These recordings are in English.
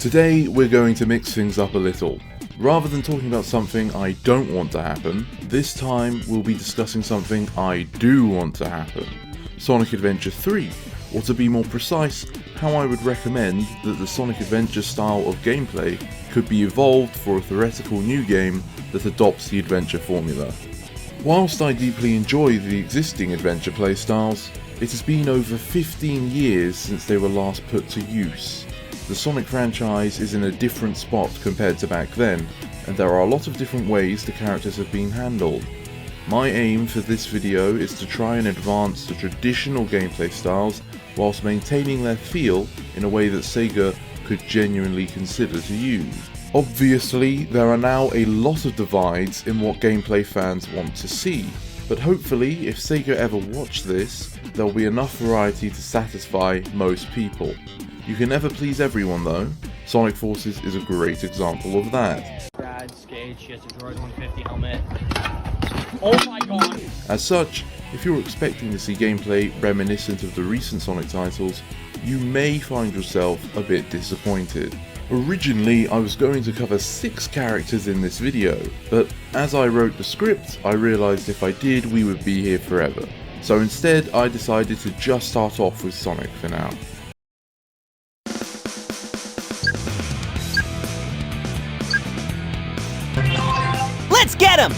Today we're going to mix things up a little. Rather than talking about something I don't want to happen, this time we'll be discussing something I do want to happen. Sonic Adventure 3, or to be more precise, how I would recommend that the Sonic Adventure style of gameplay could be evolved for a theoretical new game that adopts the adventure formula. Whilst I deeply enjoy the existing adventure playstyles, it has been over 15 years since they were last put to use. The Sonic franchise is in a different spot compared to back then, and there are a lot of different ways the characters have been handled. My aim for this video is to try and advance the traditional gameplay styles whilst maintaining their feel in a way that Sega could genuinely consider to use. Obviously, there are now a lot of divides in what gameplay fans want to see, but hopefully if Sega ever watch this, there'll be enough variety to satisfy most people. You can never please everyone though. Sonic Forces is a great example of that. Brad Skate, she has a Droid 150 helmet. Oh my god! As such, if you're expecting to see gameplay reminiscent of the recent Sonic titles, you may find yourself a bit disappointed. Originally, I was going to cover 6 characters in this video, but as I wrote the script, I realised if I did, we would be here forever. So instead, I decided to just start off with Sonic for now. Let's get him!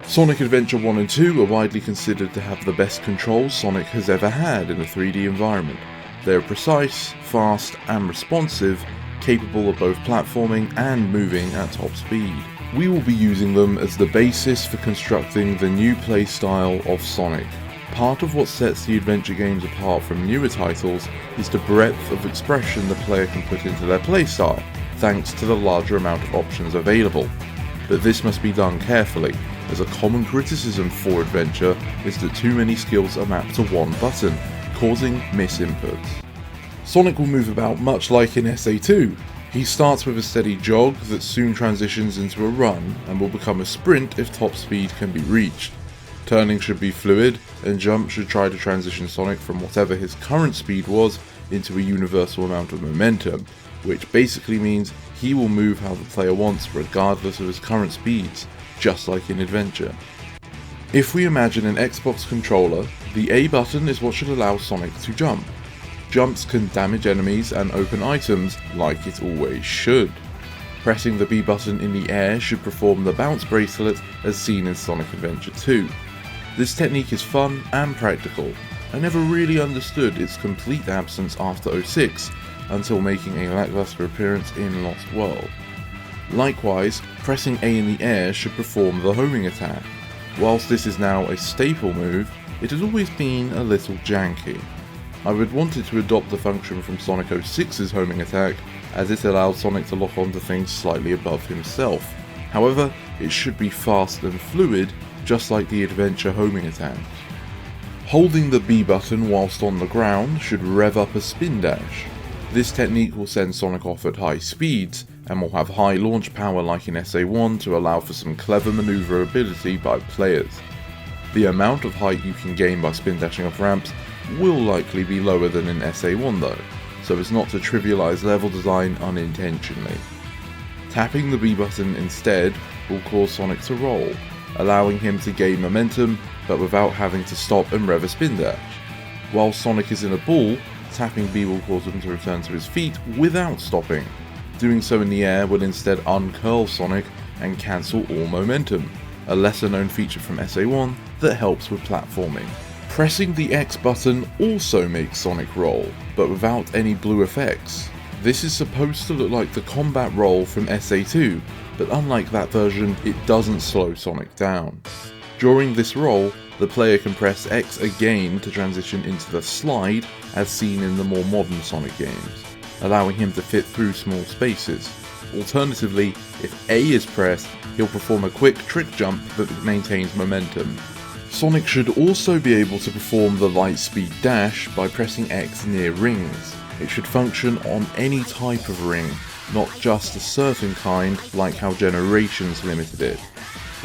Sonic Adventure 1 and 2 are widely considered to have the best controls Sonic has ever had in a 3D environment. They are precise, fast and responsive, capable of both platforming and moving at top speed. We will be using them as the basis for constructing the new playstyle of Sonic. Part of what sets the adventure games apart from newer titles is the breadth of expression the player can put into their playstyle, thanks to the larger amount of options available. But this must be done carefully, as a common criticism for adventure is that too many skills are mapped to one button, causing misinputs. Sonic will move about much like in SA2. He starts with a steady jog that soon transitions into a run and will become a sprint if top speed can be reached. Turning should be fluid, and jump should try to transition Sonic from whatever his current speed was into a universal amount of momentum, which basically means he will move how the player wants regardless of his current speeds, just like in Adventure. If we imagine an Xbox controller, the A button is what should allow Sonic to jump. Jumps can damage enemies and open items like it always should. Pressing the B button in the air should perform the bounce bracelet as seen in Sonic Adventure 2. This technique is fun and practical. I never really understood its complete absence after 06, until making a lackluster appearance in Lost World. Likewise, pressing A in the air should perform the homing attack. Whilst this is now a staple move, it has always been a little janky. I would want it to adopt the function from Sonic 06's homing attack, as it allowed Sonic to lock onto things slightly above himself. However, it should be fast and fluid, just like the adventure homing attacks. Holding the B button whilst on the ground should rev up a spin dash. This technique will send Sonic off at high speeds, and will have high launch power like in SA1 to allow for some clever maneuverability by players. The amount of height you can gain by spin dashing off ramps will likely be lower than in SA1 though, so as not to trivialise level design unintentionally. Tapping the B button instead will cause Sonic to roll, allowing him to gain momentum but without having to stop and rev a spin dash. While Sonic is in a ball, tapping B will cause him to return to his feet without stopping. Doing so in the air will instead uncurl Sonic and cancel all momentum, a lesser known feature from SA1 that helps with platforming. Pressing the X button also makes Sonic roll, but without any blue effects. This is supposed to look like the combat roll from SA2, but unlike that version, it doesn't slow Sonic down. During this roll, the player can press X again to transition into the slide as seen in the more modern Sonic games, allowing him to fit through small spaces. Alternatively, if A is pressed, he'll perform a quick trick jump that maintains momentum. Sonic should also be able to perform the light speed dash by pressing X near rings. It should function on any type of ring, not just a certain kind like how Generations limited it.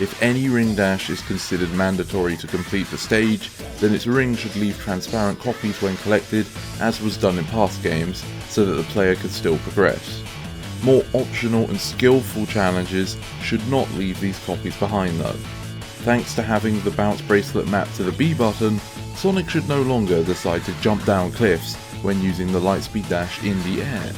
If any ring dash is considered mandatory to complete the stage, then its ring should leave transparent copies when collected, as was done in past games, so that the player could still progress. More optional and skillful challenges should not leave these copies behind though. Thanks to having the bounce bracelet mapped to the B button, Sonic should no longer decide to jump down cliffs when using the lightspeed dash in the air.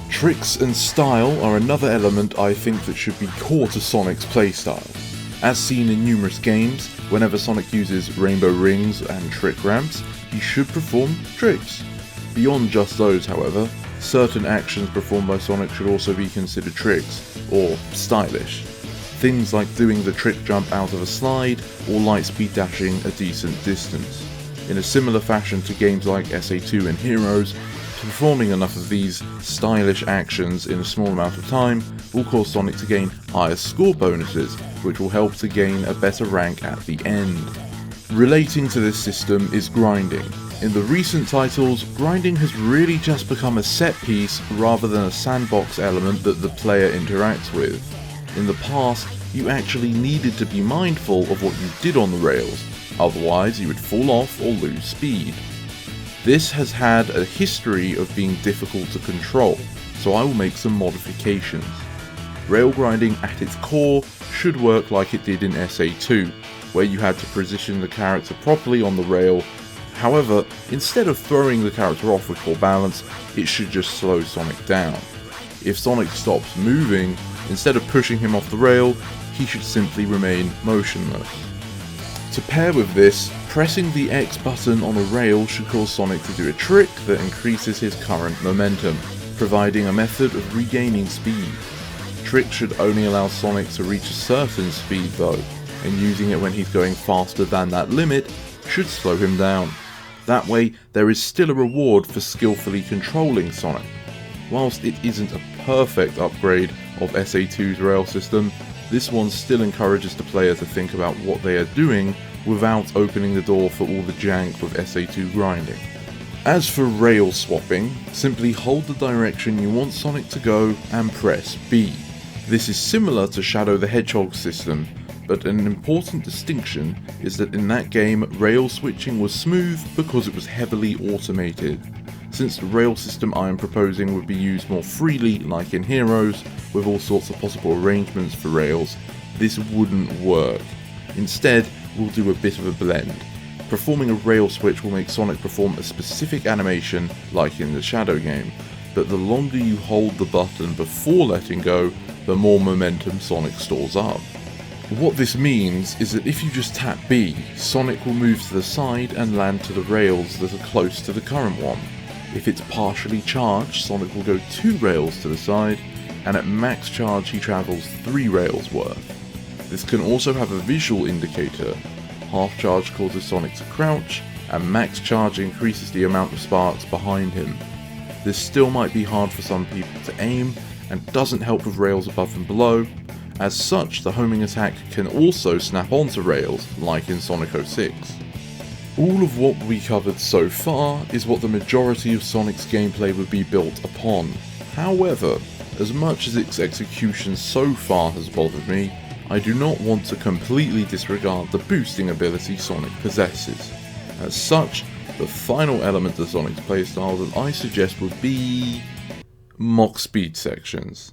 Tricks and style are another element I think that should be core to Sonic's playstyle. As seen in numerous games, whenever Sonic uses rainbow rings and trick ramps, he should perform tricks. Beyond just those, however, certain actions performed by Sonic should also be considered tricks, or stylish. Things like doing the trick jump out of a slide, or lightspeed dashing a decent distance. In a similar fashion to games like SA2 and Heroes, performing enough of these stylish actions in a small amount of time will cause Sonic to gain higher score bonuses, which will help to gain a better rank at the end. Relating to this system is grinding. In the recent titles, grinding has really just become a set piece rather than a sandbox element that the player interacts with. In the past, you actually needed to be mindful of what you did on the rails, otherwise you would fall off or lose speed. This has had a history of being difficult to control, so I will make some modifications. Rail grinding at its core should work like it did in SA2, where you had to position the character properly on the rail. However, instead of throwing the character off with poor balance, it should just slow Sonic down. If Sonic stops moving, instead of pushing him off the rail, he should simply remain motionless. To pair with this, pressing the X button on a rail should cause Sonic to do a trick that increases his current momentum, providing a method of regaining speed. Tricks should only allow Sonic to reach a certain speed though, and using it when he's going faster than that limit should slow him down. That way, there is still a reward for skillfully controlling Sonic. Whilst it isn't a perfect upgrade of SA2's rail system, this one still encourages the player to think about what they are doing without opening the door for all the jank with SA2 grinding. As for rail swapping, simply hold the direction you want Sonic to go and press B. This is similar to Shadow the Hedgehog system, but an important distinction is that in that game rail switching was smooth because it was heavily automated. Since the rail system I am proposing would be used more freely like in Heroes, with all sorts of possible arrangements for rails, this wouldn't work. Instead, we'll do a bit of a blend. Performing a rail switch will make Sonic perform a specific animation like in the Shadow game, but the longer you hold the button before letting go, the more momentum Sonic stores up. What this means is that if you just tap B, Sonic will move to the side and land to the rails that are close to the current one. If it's partially charged, Sonic will go 2 rails to the side, and at max charge he travels 3 rails worth. This can also have a visual indicator. Half charge causes Sonic to crouch, and max charge increases the amount of sparks behind him. This still might be hard for some people to aim, and doesn't help with rails above and below. As such, the homing attack can also snap onto rails, like in Sonic 06. All of what we covered so far is what the majority of Sonic's gameplay would be built upon. However, as much as its execution so far has bothered me, I do not want to completely disregard the boosting ability Sonic possesses. As such, the final element of Sonic's playstyle that I suggest would be mock speed sections.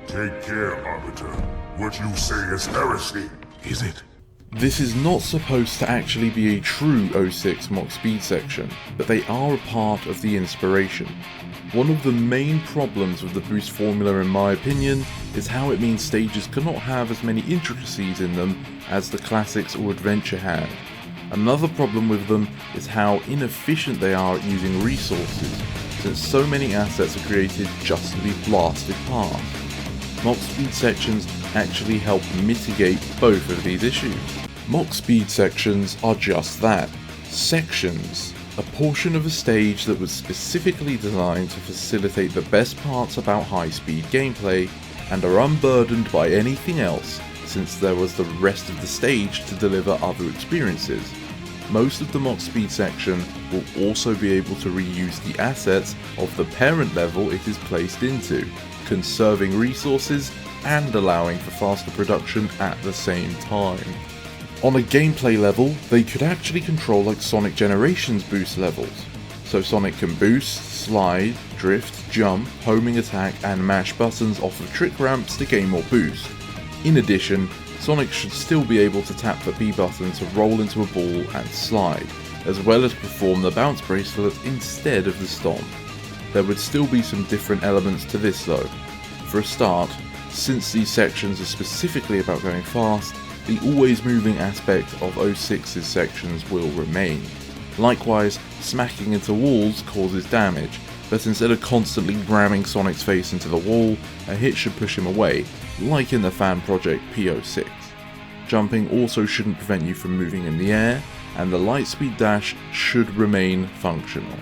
Take care, Arbiter. What you say is heresy, is it? This is not supposed to actually be a true 06 mock speed section, but they are a part of the inspiration. One of the main problems with the boost formula in my opinion is how it means stages cannot have as many intricacies in them as the classics or adventure had. Another problem with them is how inefficient they are at using resources, since so many assets are created just to be blasted past. Mock speed sections actually help mitigate both of these issues. Mock speed sections are just that, sections, a portion of a stage that was specifically designed to facilitate the best parts about high-speed gameplay and are unburdened by anything else since there was the rest of the stage to deliver other experiences. most of the Mach Speed section will also be able to reuse the assets of the parent level it is placed into, conserving resources and allowing for faster production at the same time. On a gameplay level, they could actually control like Sonic Generations boost levels. So Sonic can boost, slide, drift, jump, homing attack and mash buttons off of trick ramps to gain more boost. In addition, Sonic should still be able to tap the B button to roll into a ball and slide, as well as perform the bounce bracelet instead of the stomp. There would still be some different elements to this though. For a start, since these sections are specifically about going fast, the always moving aspect of 06's sections will remain. Likewise, smacking into walls causes damage, but instead of constantly ramming Sonic's face into the wall, a hit should push him away, like in the fan project P06. Jumping also shouldn't prevent you from moving in the air, and the lightspeed dash should remain functional.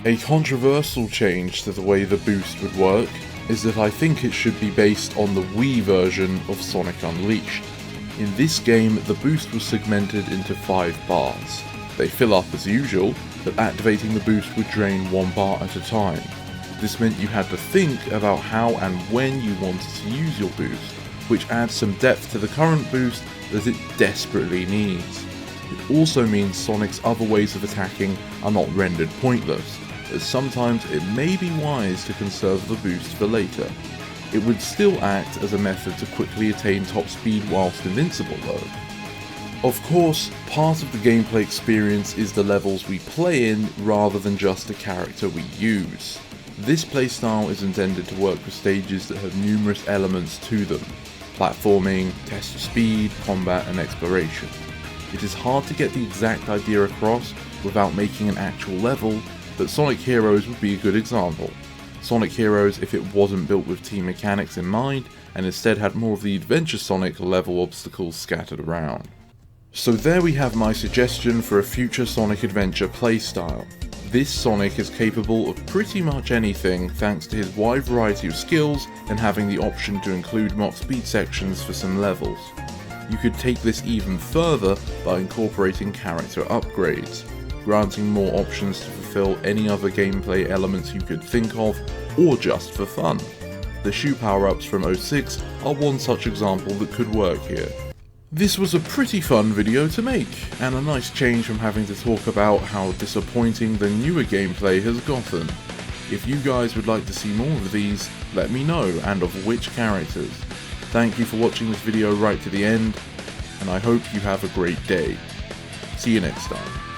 A controversial change to the way the boost would work is that I think it should be based on the Wii version of Sonic Unleashed. In this game, the boost was segmented into 5 bars. They fill up as usual, but activating the boost would drain 1 bar at a time. This meant you had to think about how and when you wanted to use your boost, which adds some depth to the current boost that it desperately needs. It also means Sonic's other ways of attacking are not rendered pointless, as sometimes it may be wise to conserve the boost for later. It would still act as a method to quickly attain top speed whilst invincible though. Of course, part of the gameplay experience is the levels we play in rather than just the character we use. This playstyle is intended to work with stages that have numerous elements to them: platforming, test of speed, combat and exploration. It is hard to get the exact idea across without making an actual level, but Sonic Heroes would be a good example. Sonic Heroes if it wasn't built with team mechanics in mind and instead had more of the Adventure Sonic level obstacles scattered around. So there we have my suggestion for a future Sonic Adventure playstyle. This Sonic is capable of pretty much anything thanks to his wide variety of skills and having the option to include Mach Speed sections for some levels. You could take this even further by incorporating character upgrades, granting more options to fulfill any other gameplay elements you could think of, or just for fun. The shoe power-ups from 06 are one such example that could work here. This was a pretty fun video to make, and a nice change from having to talk about how disappointing the newer gameplay has gotten. If you guys would like to see more of these, let me know, and of which characters. Thank you for watching this video right to the end, and I hope you have a great day. See you next time.